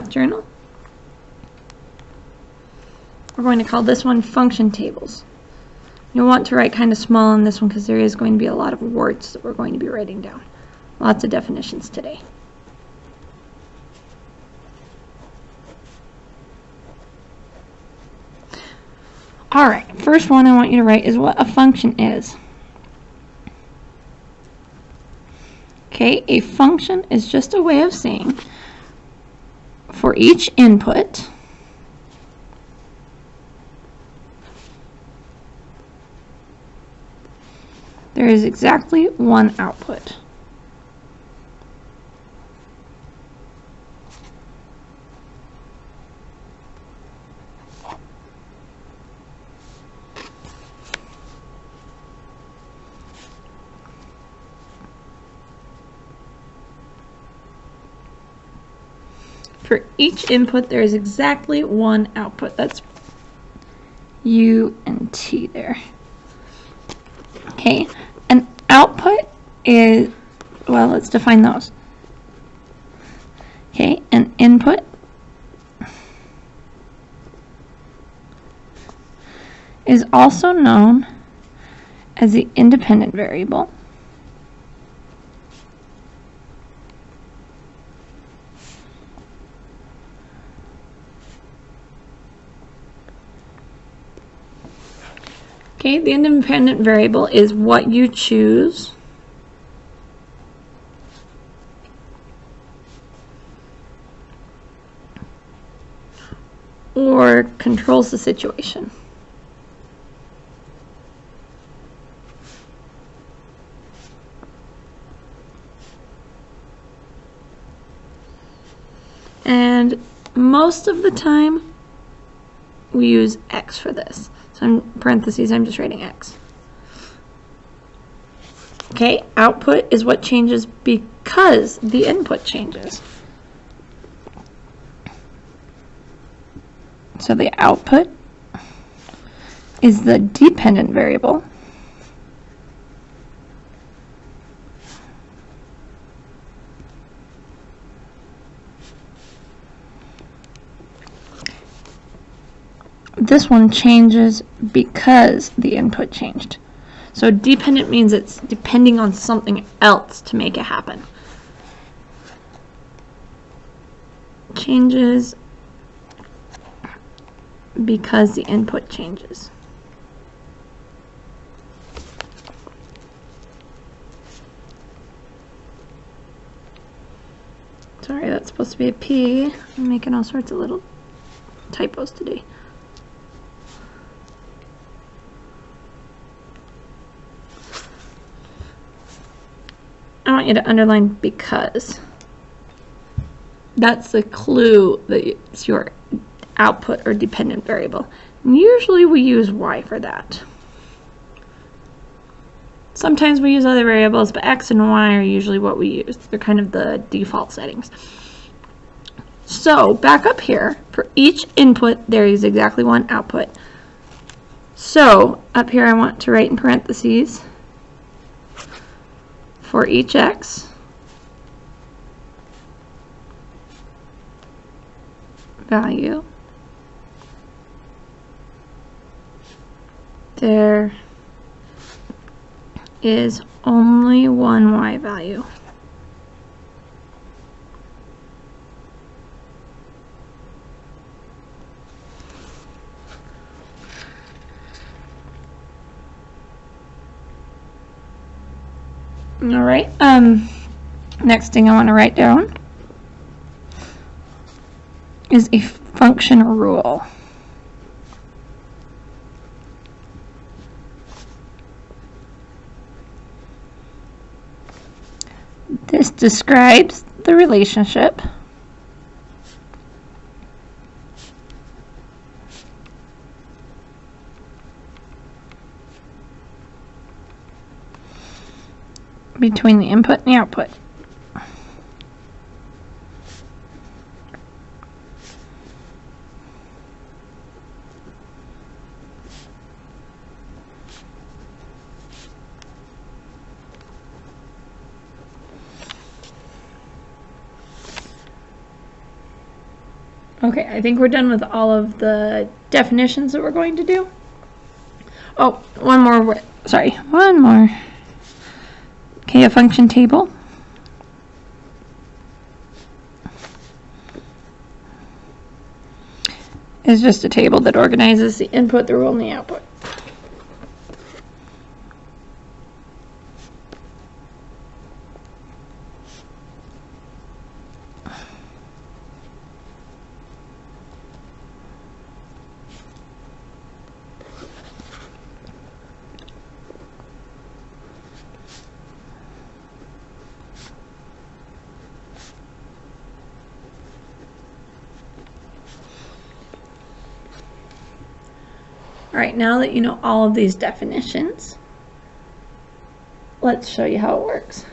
journal. We're going to call this one function tables. You'll want to write kind of small on this one because there is going to be a lot of words that we're going to be writing down. Lots of definitions today. Alright, first one I want you to write is what a function is. Okay, a function is just a way of saying for each input there is exactly one output. For each input, there is exactly one output. That's U and T there. Okay, an output is, well, let's define those. Okay, an input is also known as the independent variable. Okay, the independent variable is what you choose or controls the situation. And most of the time we use X for this. So in parentheses, I'm just writing X. Okay, output is what changes because the input changes. So the output is the dependent variable. This one changes because the input changed. So dependent means it's depending on something else to make it happen. Changes because the input changes. Sorry, that's supposed to be a P. I'm making all sorts of little typos today. I want you to underline because. That's the clue that it's your output or dependent variable. And usually we use Y for that. Sometimes we use other variables, but X and Y are usually what we use. They're kind of the default settings. So back up here, for each input there is exactly one output. So up here I want to write in parentheses for each X value there is only one Y value. All right, next thing I want to write down is a function rule. This describes the relationship between the input and the output. Okay, I think we're done with all of the definitions that we're going to do. Oh, one more. Sorry, one more. Okay, a function table. Is just a table that organizes the input, the rule, and the output. All right, now that you know all of these definitions, let's show you how it works.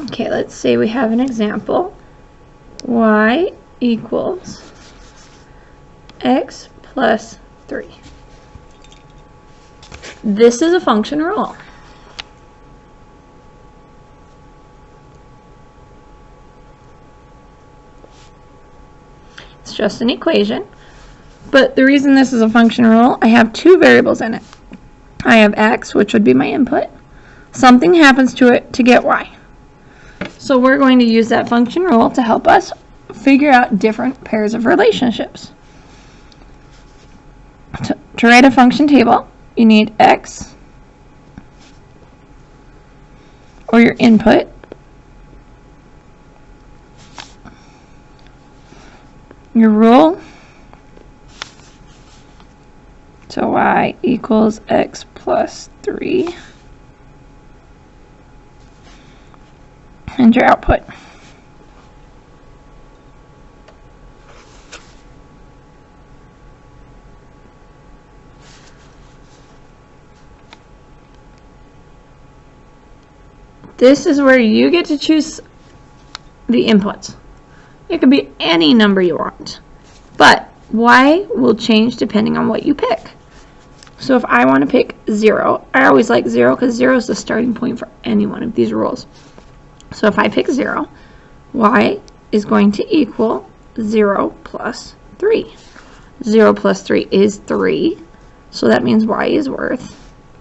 Okay, let's say we have an example. Y equals x plus 3. This is a function rule. It's just an equation, but the reason this is a function rule, I have two variables in it. I have x, which would be my input. Something happens to it to get y. So we're going to use that function rule to help us figure out different pairs of relationships. To write a function table, you need x, or your input, your rule, so y equals x plus 3, and your output. This is where you get to choose the inputs. It could be any number you want, but y will change depending on what you pick. So if I want to pick 0, I always like 0 because 0 is the starting point for any one of these rules. So if I pick 0, y is going to equal 0 plus 3. 0 plus 3 is 3, so that means y is worth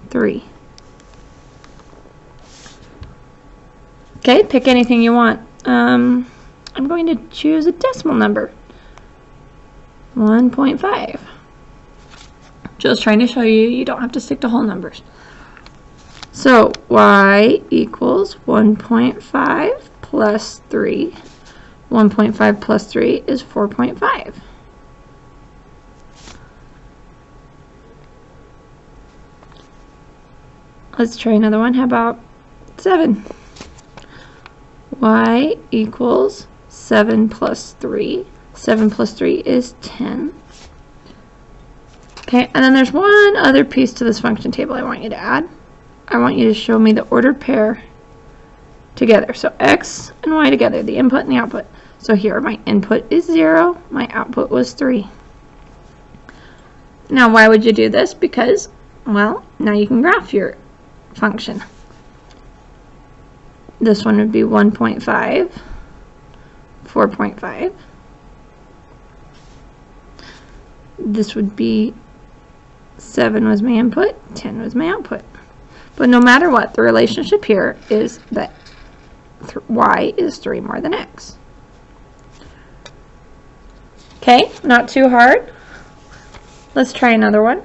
3. Okay, pick anything you want. I'm going to choose a decimal number. 1.5. Just trying to show you, you don't have to stick to whole numbers. So y equals 1.5 plus 3. 1.5 plus 3 is 4.5. Let's try another one. How about 7? Y equals 7 plus 3. 7 plus 3 is 10. Okay, and then there's one other piece to this function table I want you to add. I want you to show me the ordered pair together. So x and y together, the input and the output. So here my input is 0, my output was 3. Now why would you do this? Because, well, now you can graph your function. This one would be 1.5, 4.5. This would be 7 was my input, 10 was my output. But no matter what, the relationship here is that y is 3 more than x. Okay, not too hard. Let's try another one.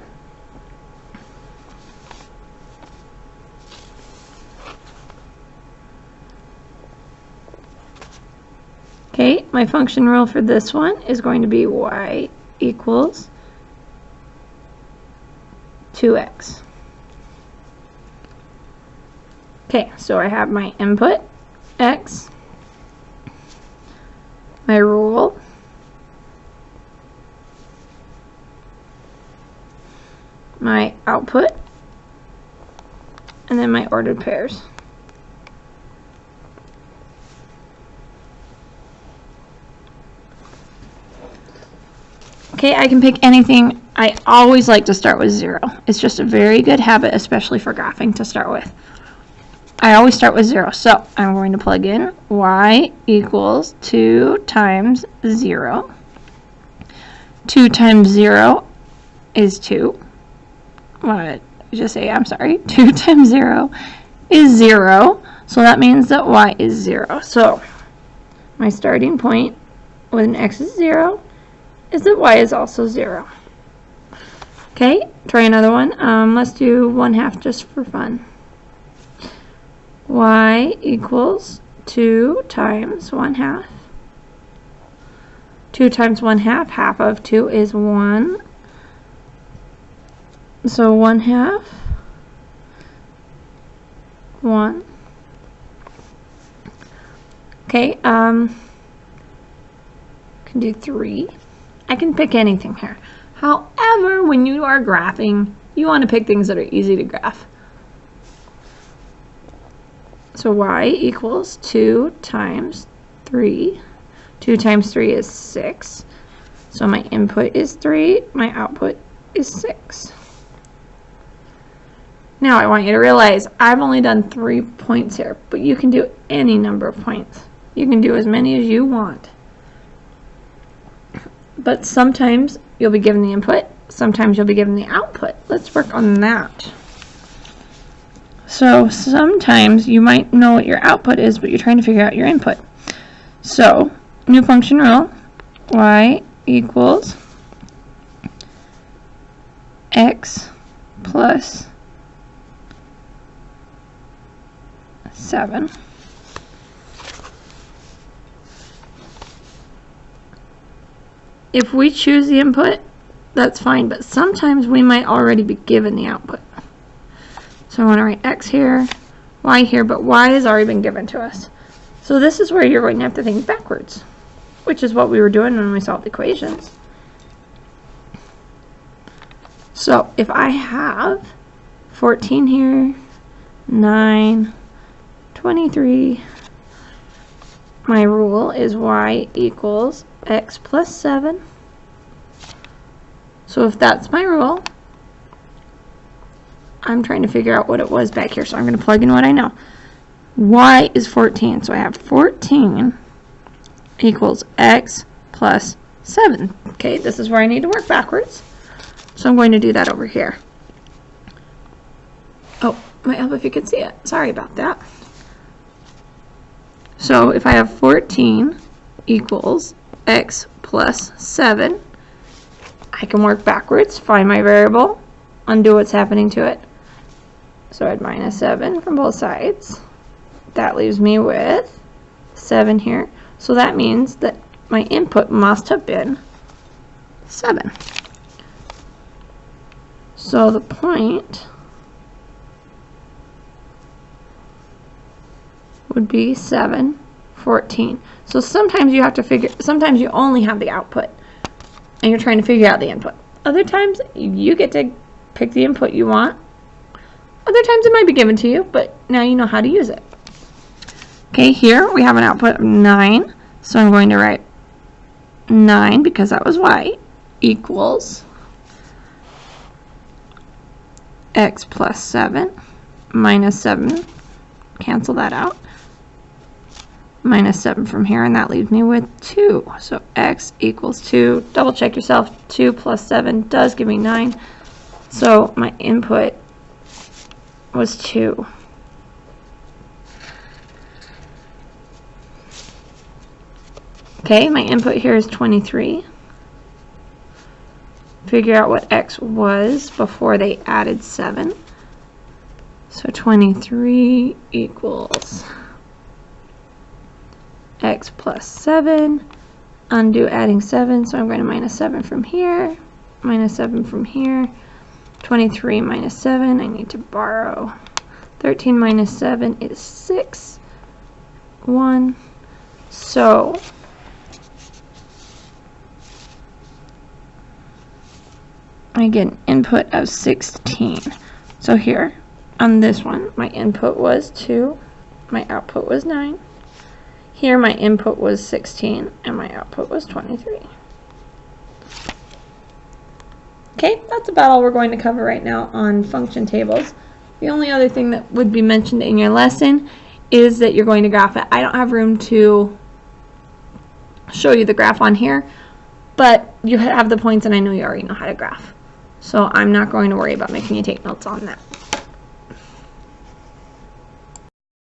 Okay, my function rule for this one is going to be y equals 2x. Okay, so I have my input, x, my rule, my output, and then my ordered pairs. Okay, I can pick anything I always like to start with 0. It's just a very good habit, especially for graphing, to start with. I always start with 0. So I'm going to plug in y equals 2 times 0. 2 times 0 is 2. What did I just say? I'm sorry. 2 times 0 is 0. So that means that y is 0. So my starting point when x is 0 is that y is also 0. Okay, try another one. Let's do 1/2 just for fun. Y equals 2 times 1/2. 2 times 1/2, half of 2 is 1. So 1/2, 1. Okay, can do 3. I can pick anything here. However, when you are graphing, you want to pick things that are easy to graph. So y equals 2 times 3. 2 times 3 is 6. So my input is 3, my output is 6. Now I want you to realize I've only done 3 points here, but you can do any number of points. You can do as many as you want. But sometimes you'll be given the input, sometimes you'll be given the output. Let's work on that. So sometimes you might know what your output is, but you're trying to figure out your input. So new function rule, y equals x plus 7. If we choose the input, that's fine, but sometimes we might already be given the output. So I want to write x here, y here, but y has already been given to us. So this is where you're going to have to think backwards, which is what we were doing when we solved equations. So if I have 14 here, 9, 23, my rule is y equals x plus 7. So if that's my rule, I'm trying to figure out what it was back here, so I'm going to plug in what I know. Y is 14, so I have 14 equals x plus 7. Okay, this is where I need to work backwards. So I'm going to do that over here. Oh, might help if you can see it. Sorry about that. So if I have 14 equals x plus 7, I can work backwards, find my variable, undo what's happening to it. So add minus 7 from both sides. That leaves me with 7 here. So that means that my input must have been 7. So the point would be 7, 14. So sometimes you have to figure, sometimes you only have the output and you're trying to figure out the input. Other times you get to pick the input you want. Other times it might be given to you, but now you know how to use it. Okay, here we have an output of 9. So I'm going to write 9 because that was y equals x plus 7 minus 7. Cancel that out. Minus 7 from here, and that leaves me with 2. So x equals 2. Double check yourself. 2 plus 7 does give me 9. So my input was 2. Okay, my input here is 23. Figure out what x was before they added 7. So 23 equals x plus 7. Undo adding 7, so I'm going to minus 7 from here, minus 7 from here. 23 minus 7, I need to borrow. 13 minus 7 is 6. 1. So I get an input of 16. So here, on this one, my input was 2, my output was 9. Here my input was 16 and my output was 23. Okay, that's about all we're going to cover right now on function tables. The only other thing that would be mentioned in your lesson is that you're going to graph it. I don't have room to show you the graph on here, but you have the points and I know you already know how to graph. So I'm not going to worry about making you take notes on that.